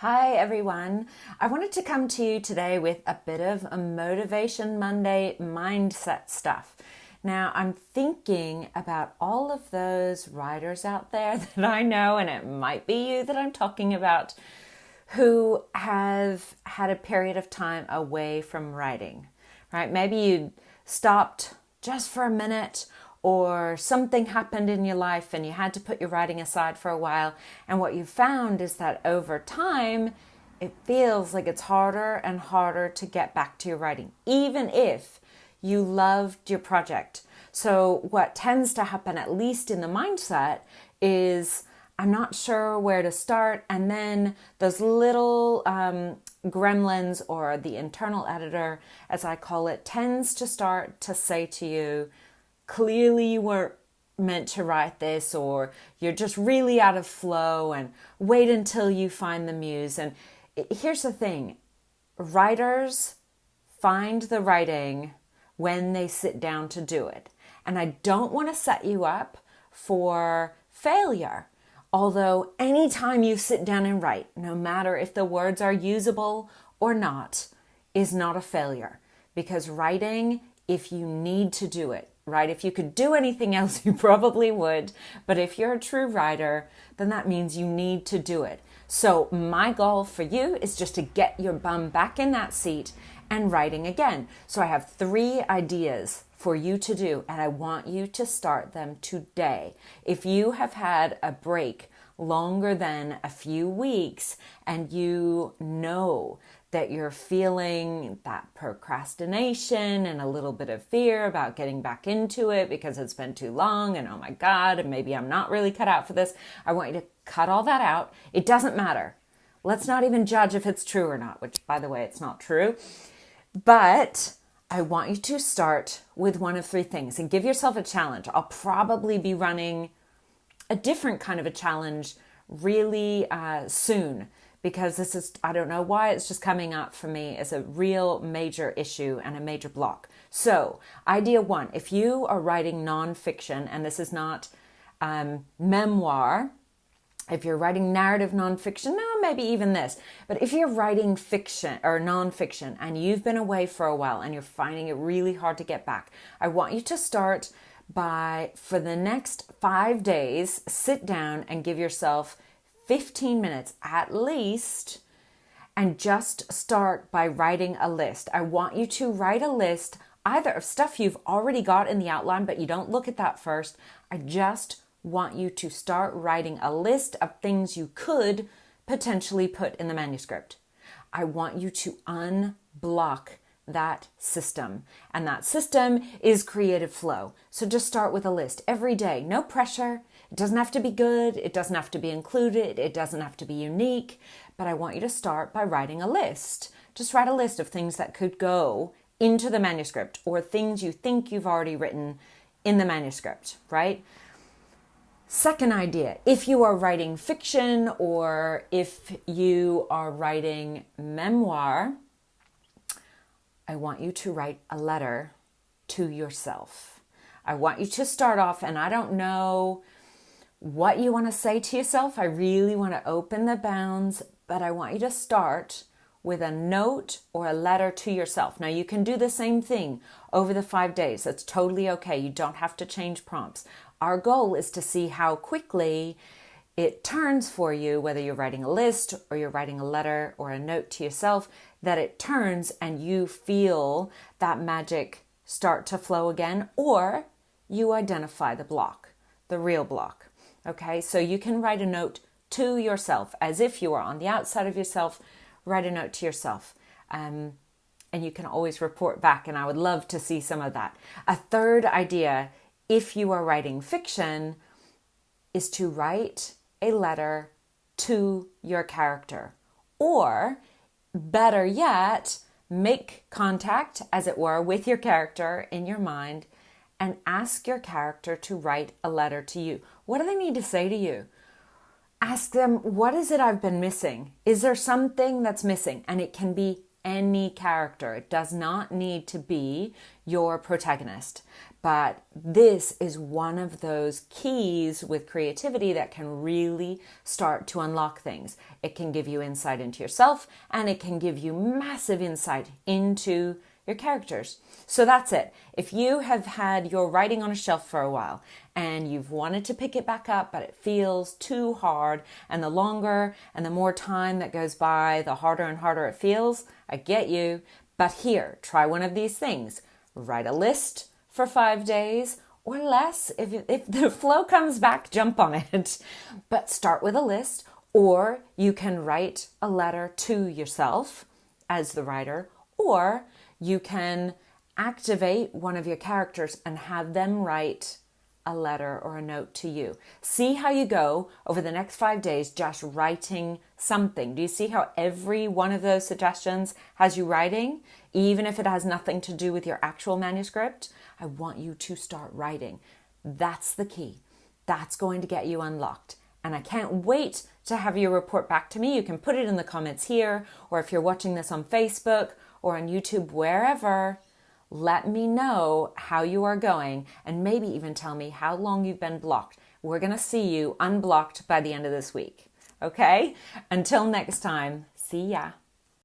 Hi everyone. I wanted to come to you today with a bit of a Motivation Monday mindset stuff. Now, I'm thinking about all of those writers out there that I know, and it might be you that I'm talking about, who have had a period of time away from writing, right? Maybe you stopped just for a minute, or something happened in your life and you had to put your writing aside for a while. And what you found is that over time, it feels like it's harder and harder to get back to your writing, even if you loved your project. So what tends to happen, at least in the mindset, is I'm not sure where to start. And then those little gremlins, or the internal editor, as I call it, tends to start to say to you, clearly you weren't meant to write this, or you're just really out of flow, and wait until you find the muse. And here's the thing, writers find the writing when they sit down to do it. And I don't want to set you up for failure. Although anytime you sit down and write, no matter if the words are usable or not, is not a failure. Because writing, if you need to do it, right? If you could do anything else, you probably would. But if you're a true writer, then that means you need to do it. So my goal for you is just to get your bum back in that seat and writing again. So I have 3 ideas for you to do, and I want you to start them today. If you have had a break longer than a few weeks and you know that you're feeling that procrastination and a little bit of fear about getting back into it because it's been too long and oh my God, and maybe I'm not really cut out for this, I want you to cut all that out. It doesn't matter. Let's not even judge if it's true or not, which, by the way, it's not true. But I want you to start with one of 3 things and give yourself a challenge. I'll probably be running a different kind of a challenge really soon, because this is, I don't know why, it's just coming up for me as a real major issue and a major block. So idea 1, if you are writing nonfiction, and this is not memoir, if you're writing narrative nonfiction, no, maybe even this, but if you're writing fiction or nonfiction and you've been away for a while and you're finding it really hard to get back, I want you to start by, for the next 5 days, sit down and give yourself 15 minutes at least, and just start by writing a list. I want you to write a list either of stuff you've already got in the outline, but you don't look at that first. I just want you to start writing a list of things you could potentially put in the manuscript. I want you to unblock that system, and that system is creative flow. So just start with a list every day. No pressure. It doesn't have to be good. It doesn't have to be included. It doesn't have to be unique. But I want you to start by writing a list. Just write a list of things that could go into the manuscript, or things you think you've already written in the manuscript, right? Second idea, if you are writing fiction or if you are writing memoir, I want you to write a letter to yourself. I want you to start off, and I don't know what you want to say to yourself. I really want to open the bounds, but I want you to start with a note or a letter to yourself. Now, you can do the same thing over the 5 days. That's totally okay. You don't have to change prompts. Our goal is to see how quickly it turns for you, whether you're writing a list or you're writing a letter or a note to yourself, that it turns and you feel that magic start to flow again, or you identify the block, the real block. Okay, so you can write a note to yourself as if you are on the outside of yourself. Write a note to yourself. And you can always report back, and I would love to see some of that. A third idea, if you are writing fiction, is to write a letter to your character. Or, better yet, make contact, as it were, with your character in your mind and ask your character to write a letter to you. What do they need to say to you? Ask them, what is it I've been missing? Is there something that's missing? And it can be any character. It does not need to be your protagonist. But this is one of those keys with creativity that can really start to unlock things. It can give you insight into yourself, and it can give you massive insight into your characters. So that's it. If you have had your writing on a shelf for a while and you've wanted to pick it back up, but it feels too hard, and the longer and the more time that goes by, the harder and harder it feels, I get you. But here, try one of these things. Write a list for 5 days or less. If the flow comes back, jump on it. But start with a list, or you can write a letter to yourself as the writer, or you can activate one of your characters and have them write a letter or a note to you. See how you go over the next 5 days just writing something. Do you see how every one of those suggestions has you writing, even if it has nothing to do with your actual manuscript? I want you to start writing. That's the key. That's going to get you unlocked. And I can't wait to have you report back to me. You can put it in the comments here, or if you're watching this on Facebook or on YouTube, wherever, let me know how you are going, and maybe even tell me how long you've been blocked. We're going to see you unblocked by the end of this week. Okay? Until next time, see ya.